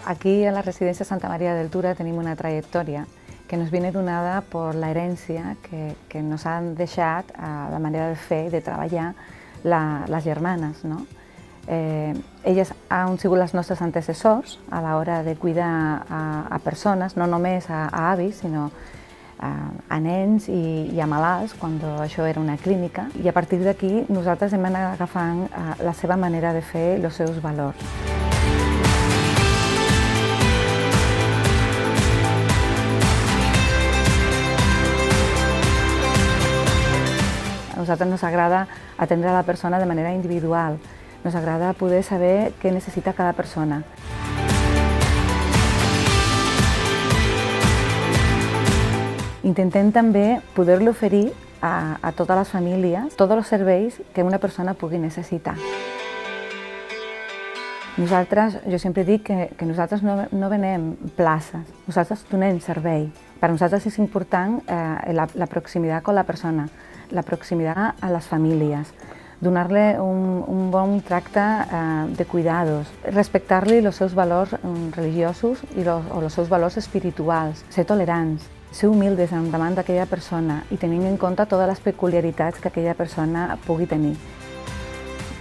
Aquí en la residencia Santa María del Tura tenim una trayectòria que nos viene donada per l'herència que nos han deixat la manera de fer i de treballar les germanes. No? Elles han sigut les nostres antecessors a l'hora de cuidar a persones, no només a avis, sinó a nens i a malalts, quan això era una clínica. I a partir d'aquí nosaltres hem anat agafant la seva manera de fer i els seus valors. A nosaltres nos agrada atendre a la persona de manera individual, nos agrada poder saber què necessita cada persona. Intentem també poder-li oferir a totes les famílies tots els serveis que una persona pugui necessitar. Nosaltres, jo sempre dic que nosaltres no venem places, nosaltres donem servei. Per a nosaltres és important la proximitat amb la persona, la proximitat a les famílies, donar-li un bon tracte de cuidados, respectar-li els seus valors religiosos o els seus valors espirituals, ser tolerants, ser humildes davant d'aquella persona i tenint en compte totes les peculiaritats que aquella persona pugui tenir.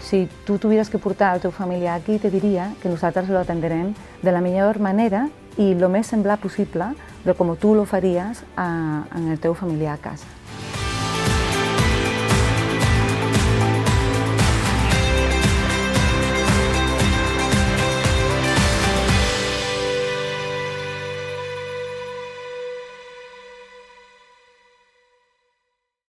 Si tu tuvieras que portar el teu familiar aquí, te diria que nosaltres lo atenderem de la millor manera i el més semblant possible de com tu lo faries en el teu familiar a casa.